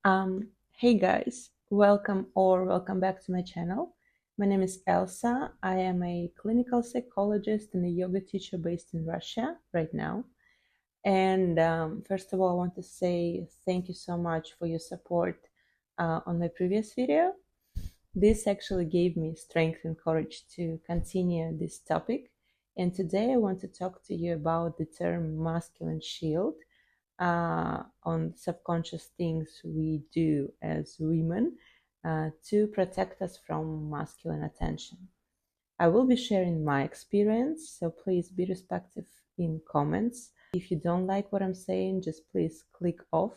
Hey guys, welcome back to my channel. My name is Elsa. I am a clinical psychologist and a yoga teacher based in Russia right now. And first of all, I want to say thank you so much for your support on my previous video. This actually gave me strength and courage to continue this topic. And today I want to talk to you about the term masculine shield on subconscious things we do as women to protect us from masculine attention. I will be sharing my experience, so please be respectful in comments. If you don't like what I'm saying, just please click off.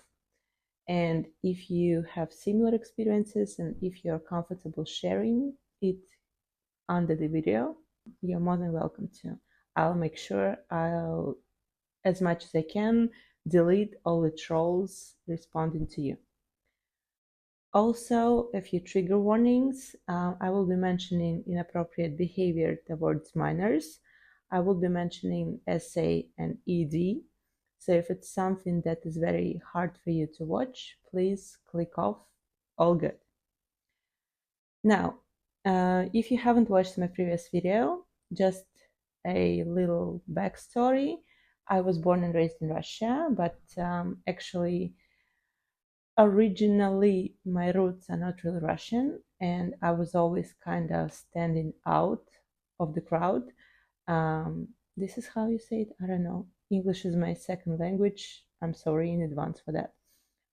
And if you have similar experiences and if you're comfortable sharing it under the video, you're more than welcome to. I'll make sure I'll, as much as I can, delete all the trolls responding to you. Also, a few trigger warnings. I will be mentioning inappropriate behavior towards minors. I will be mentioning SA and ED. So if it's something that is very hard for you to watch, please click off. All good. Now, if you haven't watched my previous video, just a little backstory. I was born and raised in Russia, but actually, originally my roots are not really Russian, and I was always kind of standing out of the crowd. This is how you say it? I don't know. English is my second language. I'm sorry in advance for that.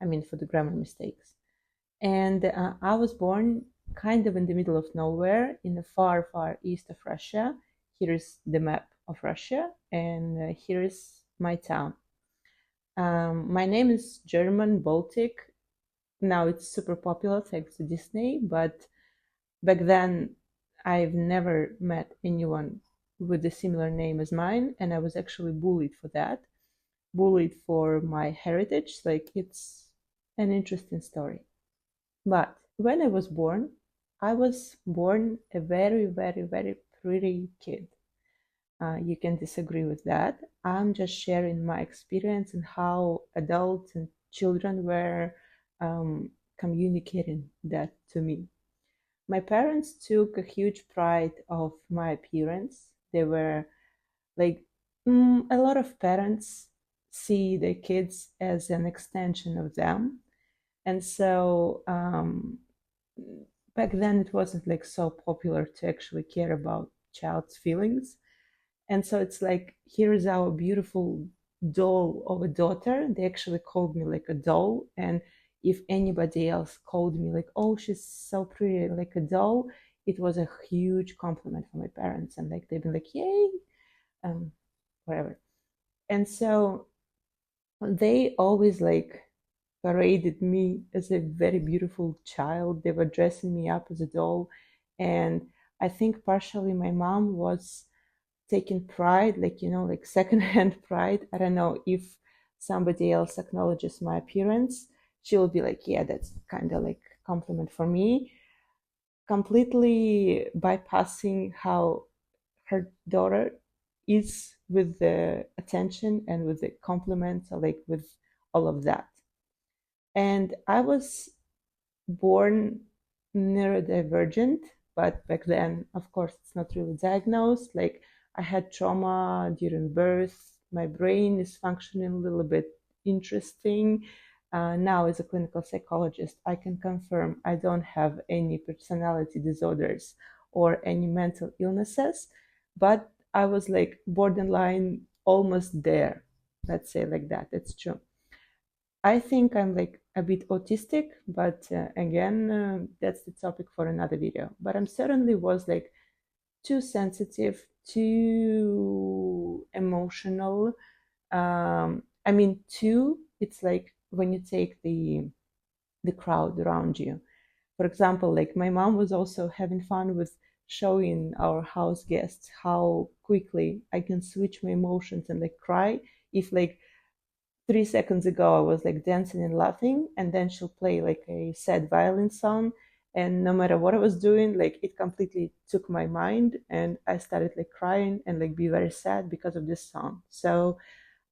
I mean, for the grammar mistakes. And I was born kind of in the middle of nowhere in the far, far east of Russia. Here is the map of Russia, and here is my town. My name is German Baltic. Now it's super popular thanks to Disney, but back then I've never met anyone with a similar name as mine, and I was actually bullied for that. Bullied for my heritage. Like, it's an interesting story. But when I was born a very, very, very pretty kid. You can disagree with that. I'm just sharing my experience and how adults and children were communicating that to me. My parents took a huge pride of my appearance. They were like, a lot of parents see their kids as an extension of them. And so back then it wasn't like so popular to actually care about child's feelings. And so it's like, here is our beautiful doll of a daughter. They actually called me like a doll. And if anybody else called me like, oh, she's so pretty, like a doll, it was a huge compliment for my parents. And like, they've been like, yay, whatever. And so they always like paraded me as a very beautiful child. They were dressing me up as a doll. And I think partially my mom was taking pride, like, like secondhand pride. I don't know if somebody else acknowledges my appearance, she'll be like, yeah, that's kind of like compliment for me, completely bypassing how her daughter is with the attention and with the compliments, or like with all of that. And I was born neurodivergent, but back then, of course, it's not really diagnosed. Like, I had trauma during birth. My brain is functioning a little bit interesting. Now, as a clinical psychologist, I can confirm I don't have any personality disorders or any mental illnesses, but I was like borderline almost there. Let's say like that. It's true. I think I'm like a bit autistic, but again, that's the topic for another video. But I'm certainly was like too sensitive, too emotional. I mean, too. It's like when you take the crowd around you. For example, like my mom was also having fun with showing our house guests how quickly I can switch my emotions and like cry if like 3 seconds ago I was like dancing and laughing, and then she'll play like a sad violin song, and no matter what I was doing, like it completely took my mind, and I started like crying and like be very sad because of this song. So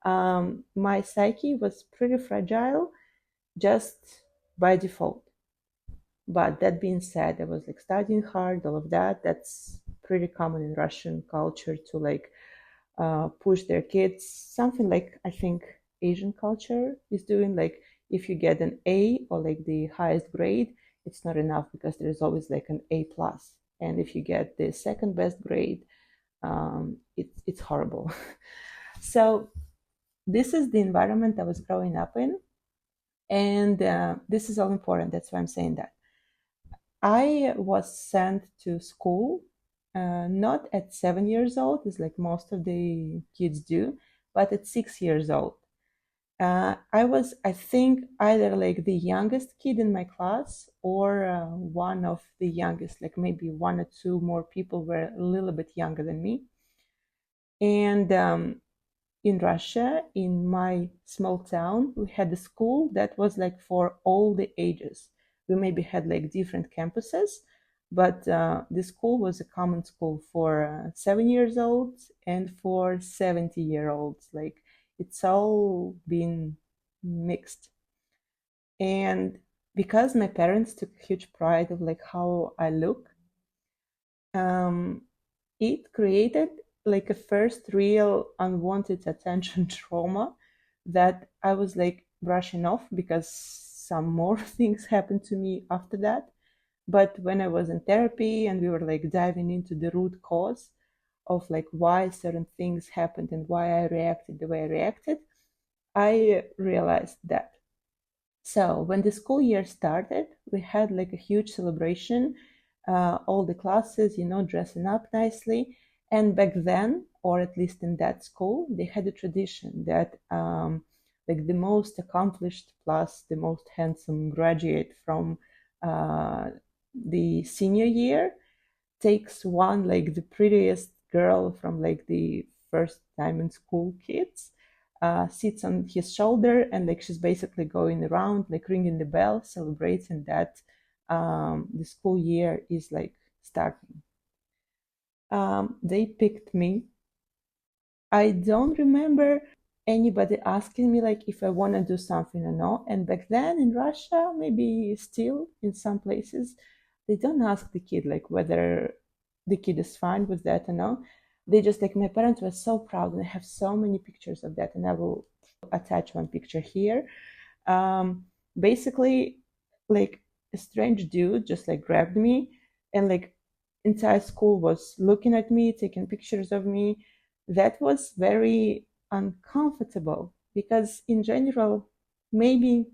my psyche was pretty fragile, just by default. But that being said, I was like studying hard, all of that. That's pretty common in Russian culture to like push their kids. Something like I think Asian culture is doing. Like if you get an A or like the highest grade, it's not enough because there's always like an A plus. And if you get the second best grade, it's horrible. So this is the environment I was growing up in, and this is all important. That's why I'm saying that. I was sent to school not at 7 years old, as like most of the kids do, but at 6 years old. I was, I think, either like the youngest kid in my class or one of the youngest, like maybe one or two more people were a little bit younger than me. And in Russia, in my small town, we had a school that was like for all the ages. We maybe had like different campuses, but the school was a common school for 7 years olds and for 70-year-olds. Like it's all been mixed. And because my parents took huge pride of like how I look, um, it created like a first real unwanted attention trauma that I was like brushing off because some more things happened to me after that. But when I was in therapy and we were like diving into the root cause of like why certain things happened and why I reacted the way I reacted, I realized that. So when the school year started, we had like a huge celebration, all the classes, dressing up nicely. And back then, or at least in that school, they had a tradition that like the most accomplished plus the most handsome graduate from the senior year takes one like the prettiest girl from like the first time in school kids, sits on his shoulder, and like she's basically going around like ringing the bell, celebrating that the school year is like starting. They picked me. I don't remember anybody asking me like if I want to do something or not. And back then in Russia, maybe still in some places, they don't ask the kid like whether the kid is fine with that or not. They just like my parents were so proud, and I have so many pictures of that, and I will attach one picture here. Basically, like a strange dude just like grabbed me, and like entire school was looking at me, taking pictures of me. That was very uncomfortable because in general, maybe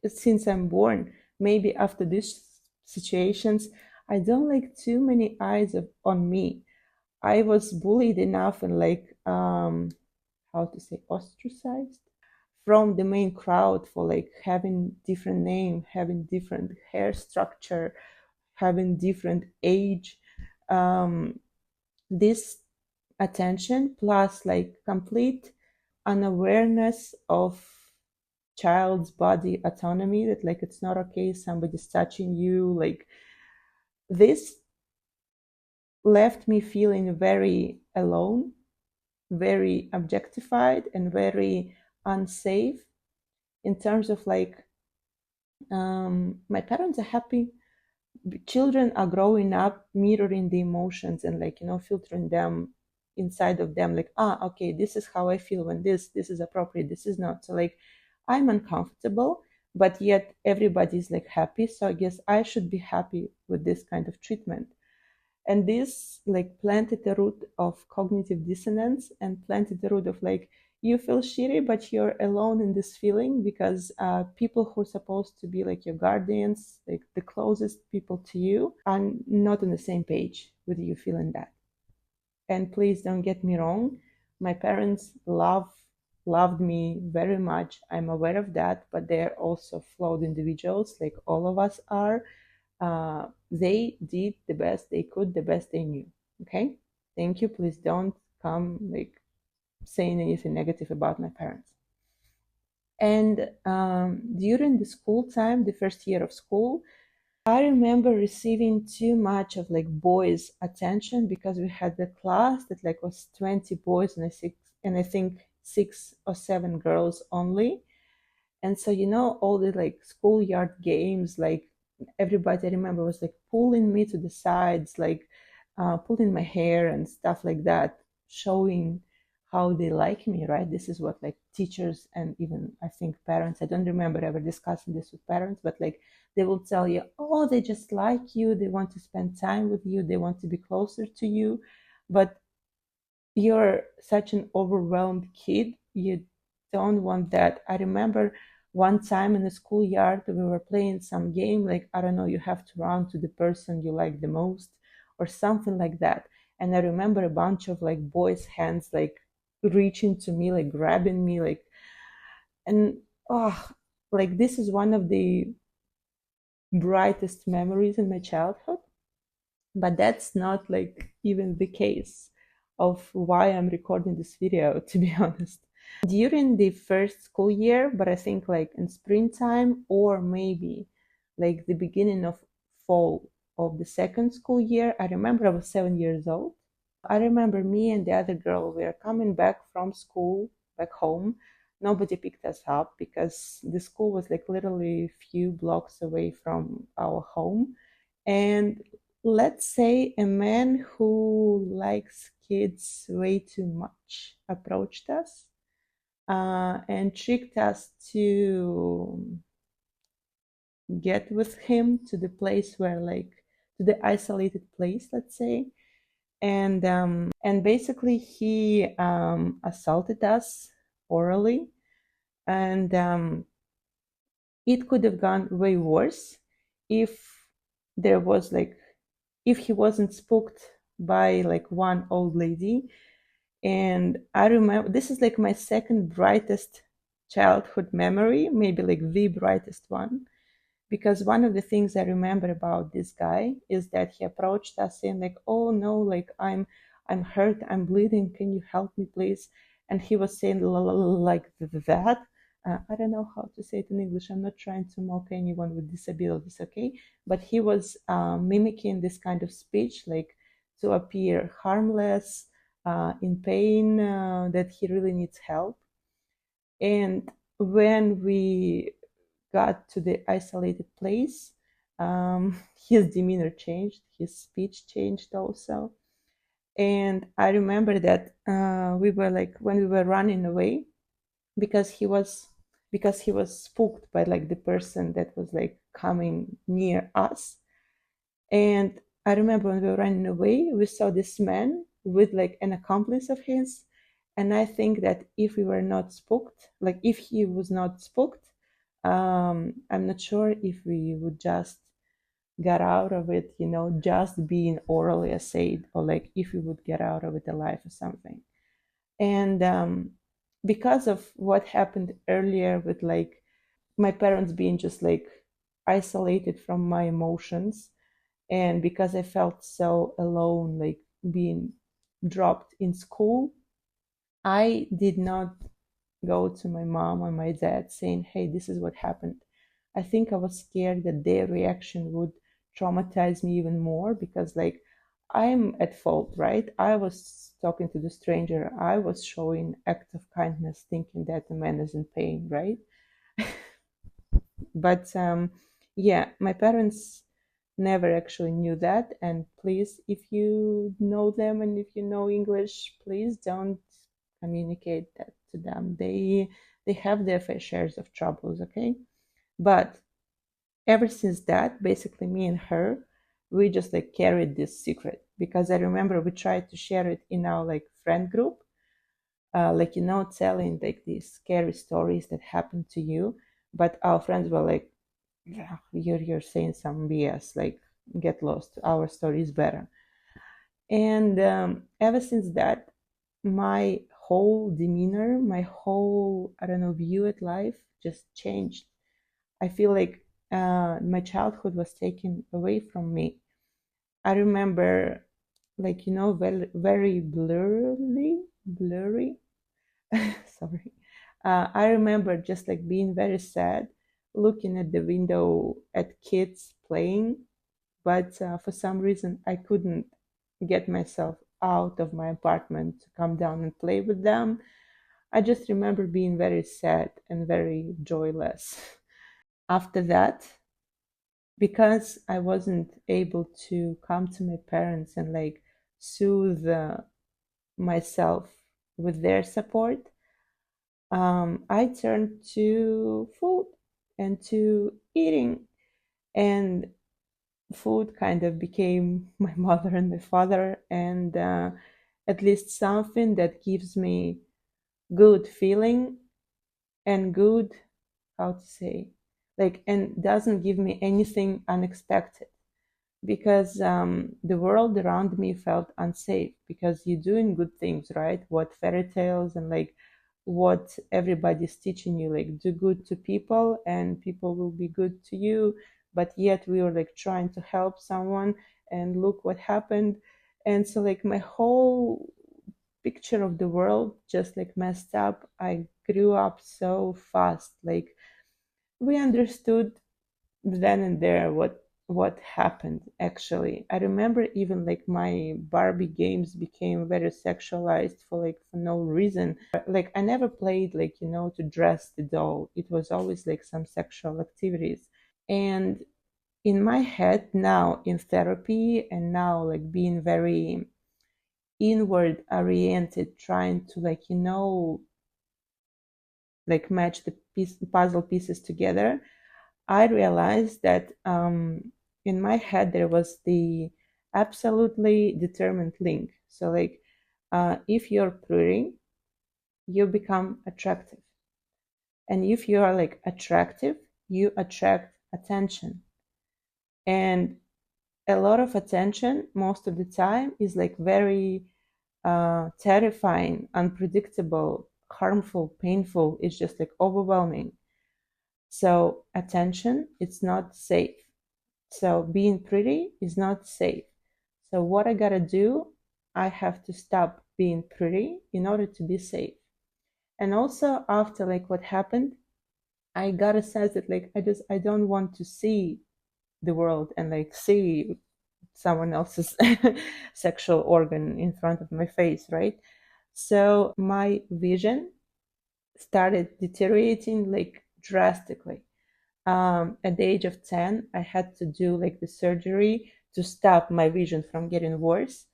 since I'm born, maybe after these situations, I don't like too many eyes on me. I was bullied enough and like how to say ostracized from the main crowd for like having different name, having different hair structure, having different age. This attention plus like complete unawareness of child's body autonomy, that like it's not okay somebody's touching you, like this left me feeling very alone, very objectified, and very unsafe in terms of like my parents are happy, children are growing up mirroring the emotions and like filtering them inside of them, like okay, this is how I feel when this is appropriate, this is not. So like I'm uncomfortable, but yet everybody's like happy, so I guess I should be happy with this kind of treatment. And this like planted the root of cognitive dissonance and planted the root of like you feel shitty but you're alone in this feeling because people who are supposed to be like your guardians, like the closest people to you, are not on the same page with you feeling that. And please don't get me wrong, my parents loved me very much, I'm aware of that, but they're also flawed individuals like all of us are. They did the best they could, the best they knew. Okay, thank you. Please don't come like saying anything negative about my parents. And during the school time, the first year of school, I remember receiving too much of like boys' attention because we had the class that like was 20 boys and I think 6 or 7 girls only. And so, all the like schoolyard games, like everybody I remember was like pulling me to the sides, like pulling my hair and stuff like that, showing how they like me, right? This is what like teachers and even I think parents, I don't remember ever discussing this with parents, but like they will tell you, oh, they just like you, they want to spend time with you, they want to be closer to you. But you're such an overwhelmed kid, you don't want that. I remember one time in the schoolyard we were playing some game, like I don't know, you have to run to the person you like the most or something like that. And I remember a bunch of like boys hands like reaching to me, like grabbing me, like, and oh, like this is one of the brightest memories in my childhood. But that's not like even the case of why I'm recording this video, to be honest. During the first school year, but I think like in springtime or maybe like the beginning of fall of the second school year, I remember I was 7 years old. I remember me and the other girl, we were coming back from school, back home. Nobody picked us up because the school was like literally a few blocks away from our home. And let's say a man who likes kids way too much approached us and tricked us to get with him to the place where like to the isolated place, let's say. And basically he assaulted us orally. And it could have gone way worse if there was like if he wasn't spooked by like one old lady. And I remember this is like my second brightest childhood memory, maybe like the brightest one, because one of the things I remember about this guy is that he approached us saying like, oh no, like I'm hurt, I'm bleeding, can you help me please? And he was saying like that. I don't know how to say it in English. I'm not trying to mock anyone with disabilities, okay? But he was mimicking this kind of speech, like to appear harmless, in pain, that he really needs help. And when we got to the isolated place, his demeanor changed, his speech changed also. And I remember that we were like when we were running away, because he was spooked by like the person that was like coming near us. And I remember when we were running away, we saw this man with like an accomplice of his. And I think that if we were not spooked, like if he was not spooked, I'm not sure if we would just get out of it, just being orally assayed, or like if we would get out of it alive or something. And because of what happened earlier with like my parents being just like isolated from my emotions, and because I felt so alone, like being dropped in school, I did not go to my mom or my dad saying, hey, this is what happened. I think I was scared that their reaction would traumatize me even more, because like I'm at fault, right? I was talking to the stranger, I was showing act of kindness thinking that the man is in pain, right? But yeah, my parents never actually knew that. And please, if you know them and if you know English, please don't communicate that to them. They have their fair shares of troubles, okay? But ever since that, basically me and her, we just like carried this secret, because I remember we tried to share it in our like friend group, like telling like these scary stories that happened to you. But our friends were like, yeah, you're saying some BS, like get lost, our story is better. And ever since that, my whole demeanor, my whole, I don't know, view at life just changed. I feel like my childhood was taken away from me. I remember, like, very, very blurry. Sorry. I remember just like being very sad, looking at the window at kids playing, but for some reason I couldn't get myself out of my apartment to come down and play with them. I just remember being very sad and very joyless. After that, because I wasn't able to come to my parents and like soothe myself with their support, I turned to food and to eating. And food kind of became my mother and my father, and at least something that gives me good feeling and good, how to say, like, and doesn't give me anything unexpected, because the world around me felt unsafe, because you're doing good things, right? What fairy tales and like what everybody's teaching you, like do good to people and people will be good to you. But yet we were like trying to help someone, and look what happened. And so like my whole picture of the world just like messed up. I grew up so fast, like we understood then and there what happened. Actually, I remember even like my Barbie games became very sexualized for like for no reason. Like I never played like, to dress the doll. It was always like some sexual activities. And in my head now, in therapy, and now like being very inward oriented, trying to like, like match the puzzle pieces together, I realized that in my head there was the absolutely determined link. So, like, if you're pretty, you become attractive. And if you are like attractive, you attract attention. And a lot of attention, most of the time, is like very terrifying, unpredictable, harmful, painful. It's just like overwhelming. So, attention, it's not safe. So being pretty is not safe. So what I gotta do, I have to stop being pretty in order to be safe. And also after like what happened, I got a sense that like I don't want to see the world and like see someone else's sexual organ in front of my face, right? So my vision started deteriorating like drastically. At the age of 10, I had to do like the surgery to stop my vision from getting worse,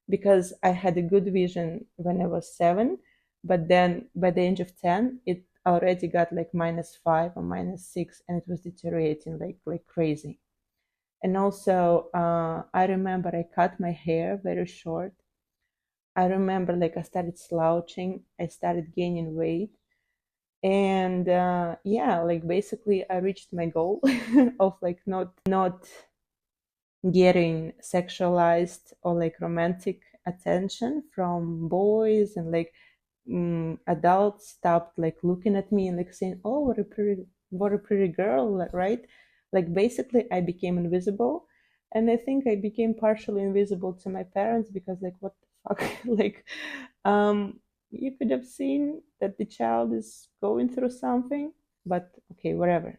because I had a good vision when I was 7, but then by the age of 10, it already got like -5 or -6, and it was deteriorating like crazy. And also, I remember I cut my hair very short. I remember like I started slouching, I started gaining weight, and yeah, like basically I reached my goal of like not getting sexualized or like romantic attention from boys, and like adults stopped like looking at me and like saying, oh, what a pretty girl, right? Like basically I became invisible. And I think I became partially invisible to my parents, because like what the fuck, like um you could have seen that the child is going through something. But okay, whatever.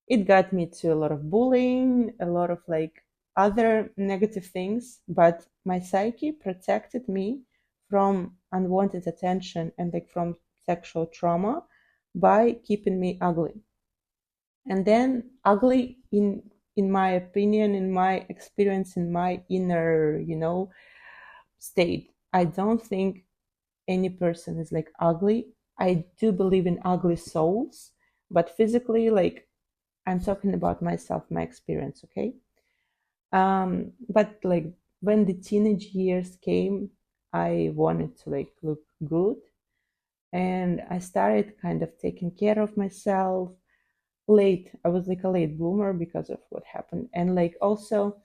It got me to a lot of bullying, a lot of like other negative things, but my psyche protected me from unwanted attention and like from sexual trauma by keeping me ugly. And then ugly, in my opinion, in my experience, in my inner, state, I don't think any person is like ugly. I do believe in ugly souls, but physically, like, I'm talking about myself, my experience, okay? But like when the teenage years came, I wanted to like look good, and I started kind of taking care of myself late. I was like a late bloomer because of what happened. And like also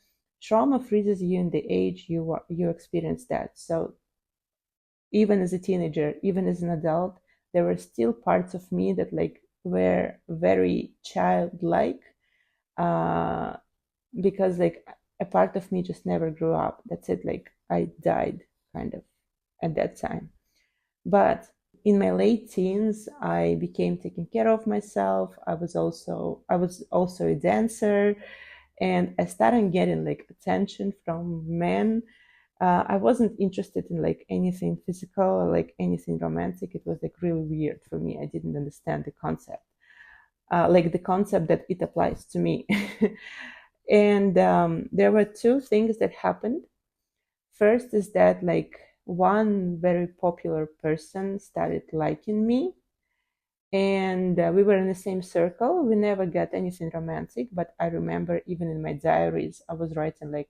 trauma freezes you in the age you experience that. So even as a teenager, even as an adult, there were still parts of me that like were very childlike, uh, because like a part of me just never grew up. That's it. Like I died kind of at that time. But in my late teens, I became taking care of myself. I was also a dancer, and I started getting like attention from men. I wasn't interested in like anything physical or like anything romantic. It was like really weird for me. I didn't understand the concept, like the concept that it applies to me. And there were two things that happened. First is that like one very popular person started liking me, and we were in the same circle. We never got anything romantic, but I remember even in my diaries I was writing like,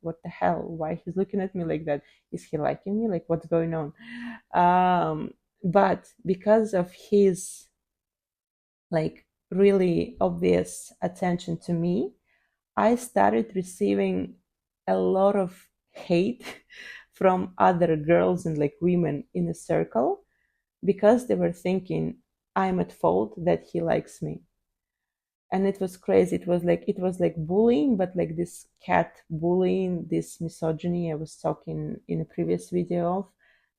what the hell, why he's looking at me like that? Is he liking me? Like, what's going on? But because of his like really obvious attention to me, I started receiving a lot of hate from other girls and like women in the circle, because they were thinking I'm at fault that he likes me. And it was crazy. It was like bullying, but like this cat bullying, this misogyny I was talking in a previous video of,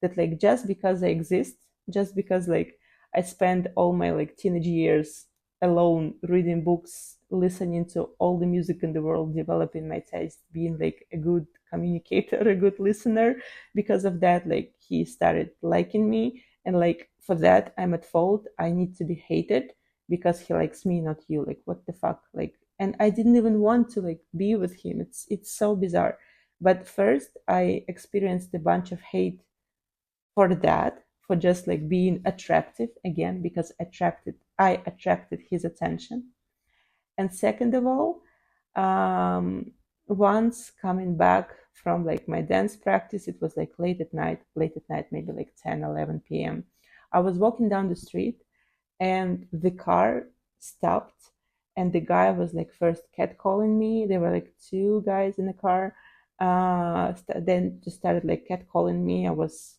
that like just because I exist, just because like I spent all my like teenage years alone reading books, listening to all the music in the world, developing my taste, being like a good communicator, a good listener, because of that like he started liking me, and like for that I'm at fault. I need to be hated because he likes me, not you. Like, what the fuck? Like, and I didn't even want to like be with him. It's so bizarre. But first I experienced a bunch of hate for that, for just like being attractive again, because I attracted his attention. And second of all, um once coming back from like my dance practice, it was like late at night, maybe like 10, 11 p.m. I was walking down the street, and the car stopped, and the guy was like first catcalling me. There were like two guys in the car, then just started like catcalling me. I was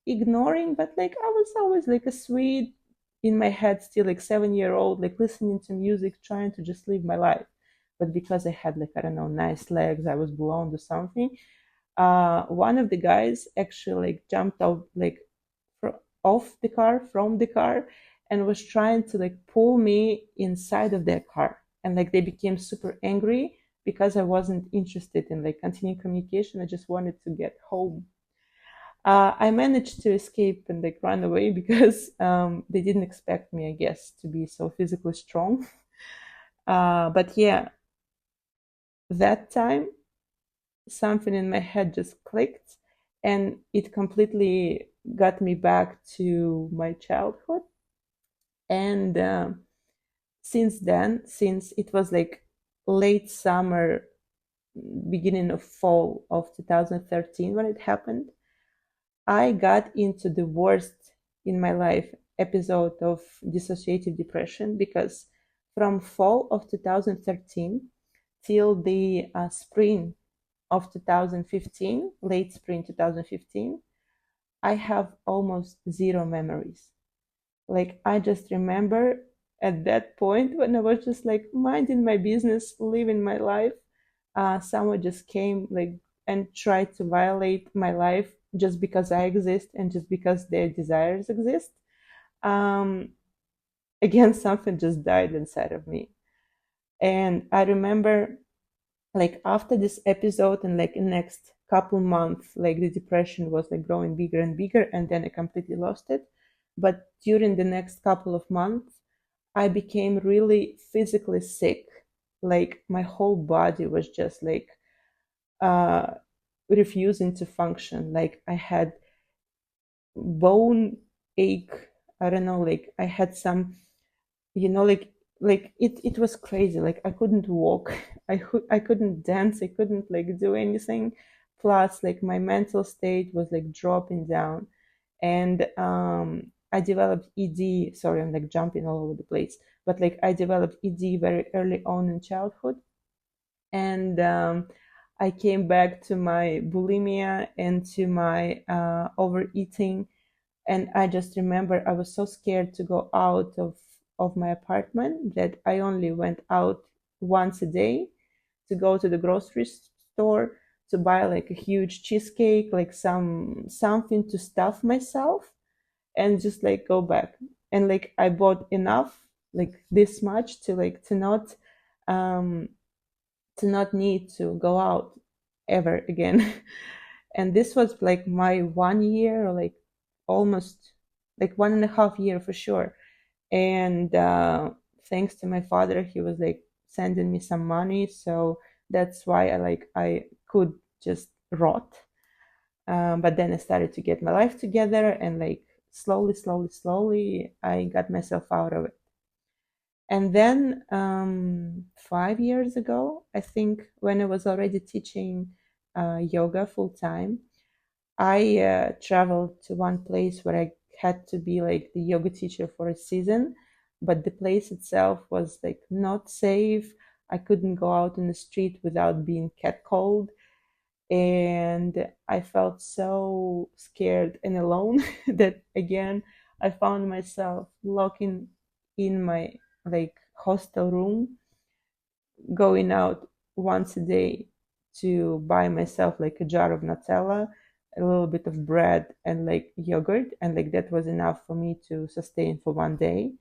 ignoring, but like I was always like a sweet, in my head still like 7 year old, like listening to music, trying to just live my life. But because I had like, I don't know, nice legs, I was blonde or something, one of the guys actually like jumped out like off the car, from the car, and was trying to like pull me inside of their car. And like they became super angry because I wasn't interested in like continuing communication. I just wanted to get home. I managed to escape and like run away because they didn't expect me, I guess, to be so physically strong. But yeah, that time something in my head just clicked, and it completely got me back to my childhood. And since then, since it was like late summer, beginning of fall of 2013 when it happened, I got into the worst in my life episode of dissociative depression, because from fall of 2013 till the spring of 2015, late spring 2015, I have almost zero memories. Like, I just remember at that point when I was just like minding my business, living my life, someone just came like and tried to violate my life just because I exist and just because their desires exist. Um, Again, something just died inside of me. And I remember like after this episode and like the next couple months, like the depression was like growing bigger and bigger, and then I completely lost it. But during the next couple of months, I became really physically sick. Like my whole body was just like uh refusing to function. Like I had bone ache. I don't know, like I had some, like it was crazy. Like I couldn't walk. I couldn't dance. I couldn't like do anything. Plus like my mental state was like dropping down. And I developed ED. Sorry, I'm like jumping all over the place. But like I developed ED very early on in childhood. And I came back to my bulimia and to my overeating. And I just remember I was so scared to go out of my apartment that I only went out once a day to go to the grocery store to buy like a huge cheesecake, like something to stuff myself, and just like go back. And like I bought enough, like this much to like um to not need to go out ever again. And this was like my 1 year, or like almost like 1.5 year for sure. And thanks to my father, he was like sending me some money, so that's why I could just rot. But then I started to get my life together, and like slowly, I got myself out of it. And then 5 years ago, I think, when I was already teaching yoga full time, I traveled to one place where I had to be like the yoga teacher for a season, but the place itself was like not safe. I couldn't go out in the street without being catcalled, and I felt so scared and alone that again I found myself locking in my like hostel room, going out once a day to buy myself like a jar of Nutella, a little bit of bread, and like yogurt, and like that was enough for me to sustain for one day,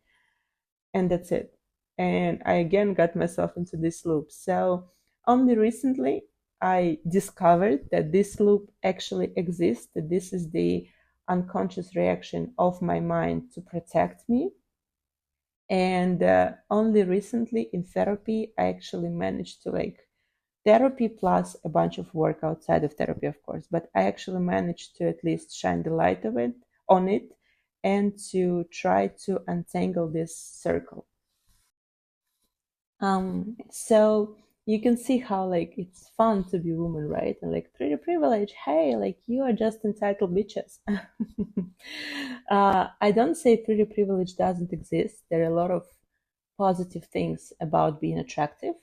and that's it. And I again got myself into this loop. So only recently I discovered that this loop actually exists, that this is the unconscious reaction of my mind to protect me. And only recently in therapy, I actually managed to like therapy plus a bunch of work outside of therapy, of course, but I actually managed to at least shine the light of it on it, and to try to untangle this circle. So you can see how like it's fun to be a woman, right? And like pretty privilege. Hey, like you are just entitled bitches. I don't say pretty privilege doesn't exist. There are a lot of positive things about being attractive,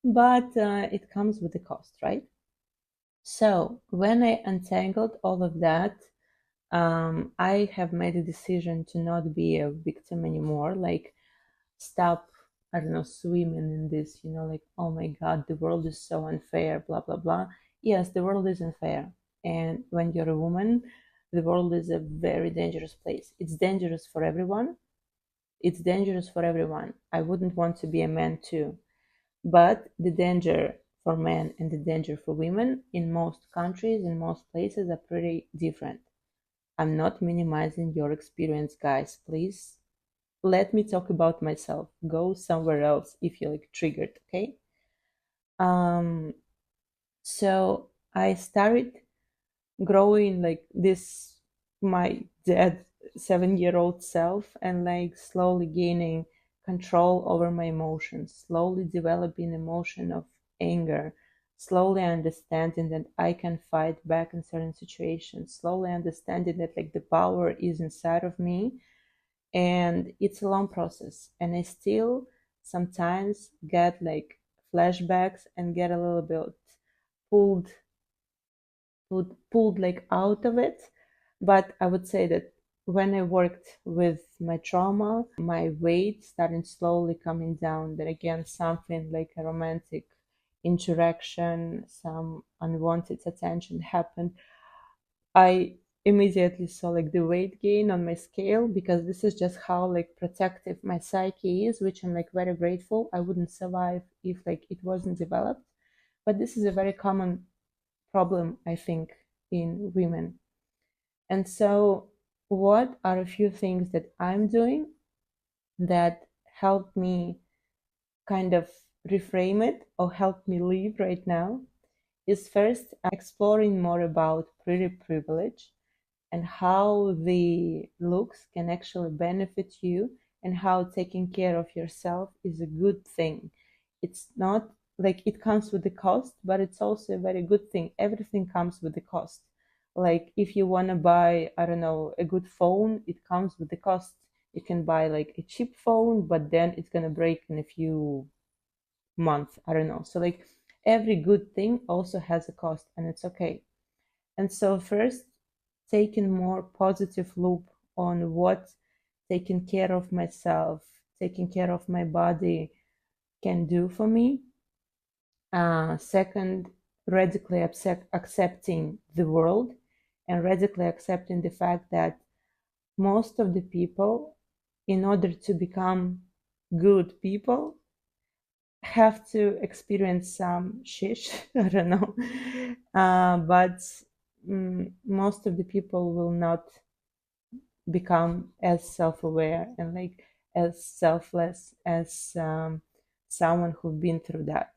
but it comes with a cost, right? So when I untangled all of that, I have made a decision to not be a victim anymore. Like, stop, I don't know, swimming in this, like, oh my God, the world is so unfair, blah, blah, blah. Yes, the world is unfair. And when you're a woman, the world is a very dangerous place. It's dangerous for everyone. It's dangerous for everyone. I wouldn't want to be a man too. But the danger for men and the danger for women in most countries, in most places, are pretty different. I'm not minimizing your experience, guys. Please let me talk about myself. Go somewhere else if you're like triggered, okay? Um, so I started growing like this, my dead 7-year-old self, and like slowly gaining control over my emotions, slowly developing emotion of anger, slowly understanding that I can fight back in certain situations, slowly understanding that like the power is inside of me. And it's a long process, and I still sometimes get like flashbacks and get a little bit pulled pulled like out of it. But I would say that when I worked with my trauma, my weight started slowly coming down. Then again, something like a romantic interaction, some unwanted attention happened. I immediately saw like the weight gain on my scale, because this is just how like protective my psyche is, which I'm like very grateful. I wouldn't survive if like it wasn't developed. But this is a very common problem, I think, in women. And so, what are a few things that I'm doing that help me kind of reframe it or help me live right now? Is first, I'm exploring more about pretty privilege and how the looks can actually benefit you, and how taking care of yourself is a good thing. It's not like it comes with the cost, but it's also a very good thing. Everything comes with the cost. Like if you want to buy, I don't know, a good phone, it comes with the cost. You can buy like a cheap phone, but then it's going to break in a few months. I don't know. So like every good thing also has a cost, and it's okay. And so first, taking more positive loop on what taking care of myself, taking care of my body can do for me. Second, radically accepting the world, and radically accepting the fact that most of the people, in order to become good people, have to experience some shish. I don't know. But most of the people will not become as self-aware and like as selfless as someone who've been through that.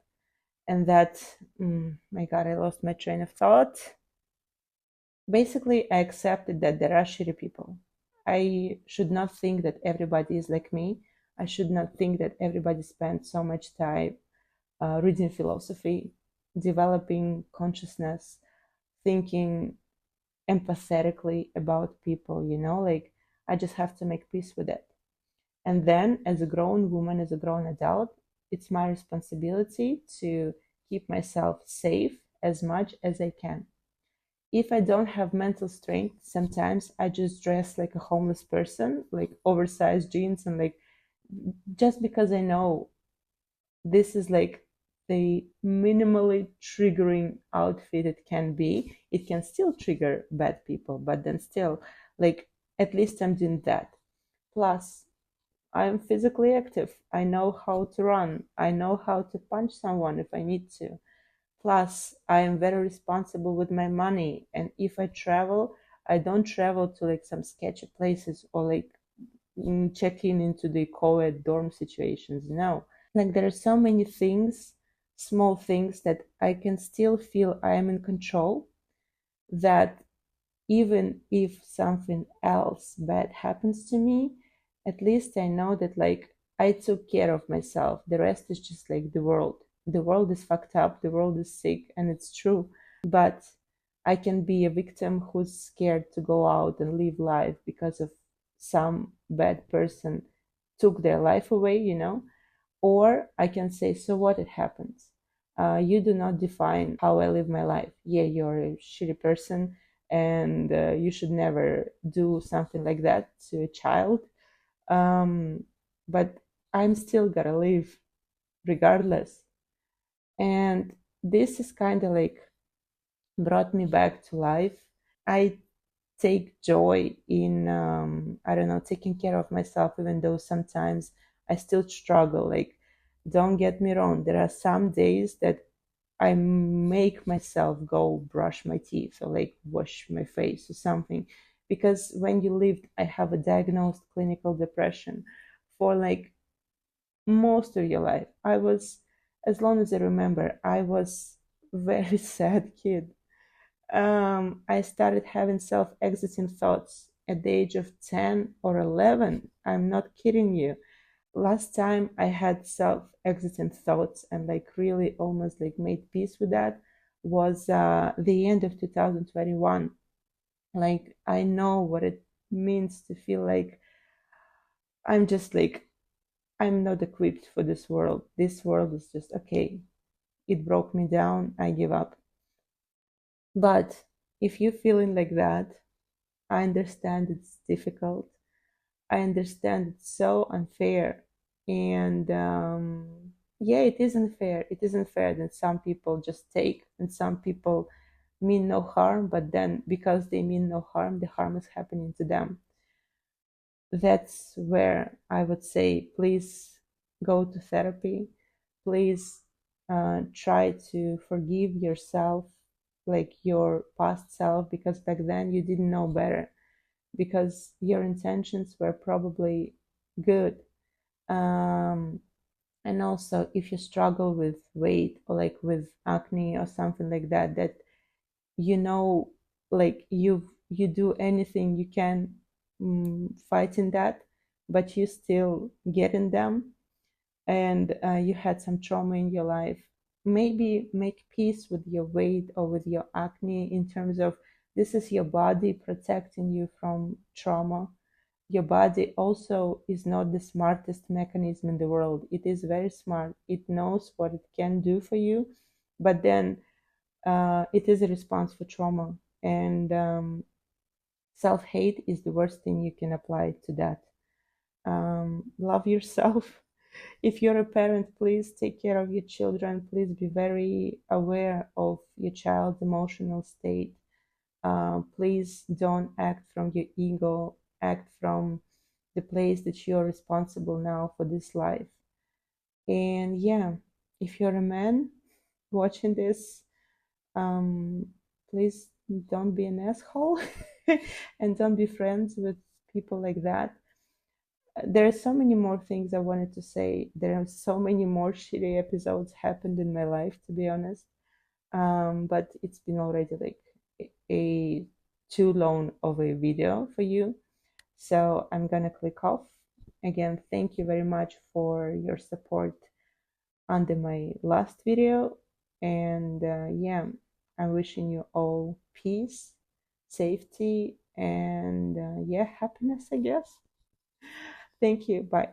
And that, my God, I lost my train of thought. Basically, I accepted that there are shitty people. I should not think that everybody is like me. I should not think that everybody spends so much time reading philosophy, developing consciousness, thinking empathetically about people, like I just have to make peace with it. And then, as a grown woman, as a grown adult, it's my responsibility to keep myself safe as much as I can. If I don't have mental strength, sometimes I just dress like a homeless person, like oversized jeans, and like just because I know this is like the minimally triggering outfit it can be. It can still trigger bad people, but then still, like, at least I'm doing that. Plus, I'm physically active. I know how to run. I know how to punch someone if I need to. Plus, I am very responsible with my money. And if I travel, I don't travel to like some sketchy places or like check in into the co-ed dorm situations. No, like there are so many things, small things that I can still feel I am in control, that even if something else bad happens to me, at least I know that like I took care of myself. The rest is just like the world. The world is fucked up, the world is sick, and it's true. But I can be a victim who's scared to go out and live life because of some bad person took their life away. Or I can say, so what, it happens. You do not define how I live my life. Yeah, you're a shitty person, and you should never do something like that to a child. Um, but I'm still gotta live regardless. And this is kind of like brought me back to life. I take joy in, I don't know, taking care of myself, even though sometimes I still struggle. Like, don't get me wrong, there are some days that I make myself go brush my teeth or like wash my face or something. Because when you lived, I have a diagnosed clinical depression for like most of your life. I was, as long as I remember, I was very sad kid. I started having self-exiting thoughts at the age of 10 or 11. I'm not kidding you. Last time I had self-exiting thoughts and like really almost like made peace with that was the end of 2021. Like, I know what it means to feel like I'm just like, I'm not equipped for this world. This world is just okay. It broke me down. I give up. But if you're feeling like that, I understand it's difficult. I understand it's so unfair. And yeah, it isn't fair. It isn't fair that some people just take and some people mean no harm, but then because they mean no harm, the harm is happening to them. That's where I would say, please go to therapy. Please try to forgive yourself, like your past self, because back then you didn't know better, because your intentions were probably good. Um, and also, if you struggle with weight or like with acne or something like that, you know, like you do anything you can, fighting that, but you still getting them, and you had some trauma in your life. Maybe make peace with your weight or with your acne in terms of this is your body protecting you from trauma. Your body also is not the smartest mechanism in the world. It is very smart. It knows what it can do for you, but then it is a response for trauma. And self hate is the worst thing you can apply to that. Love yourself. If you're a parent, please take care of your children. Please be very aware of your child's emotional state. Please don't act from your ego, act from the place that you're responsible now for this life. And yeah, if you're a man watching this, um, please don't be an asshole and don't be friends with people like that. There are so many more things I wanted to say. There are so many more shitty episodes happened in my life, to be honest. But it's been already like a too long of a video for you. So I'm gonna click off. Again, thank you very much for your support under my last video. And yeah, I'm wishing you all peace, safety, and yeah, happiness, I guess. Thank you. Bye.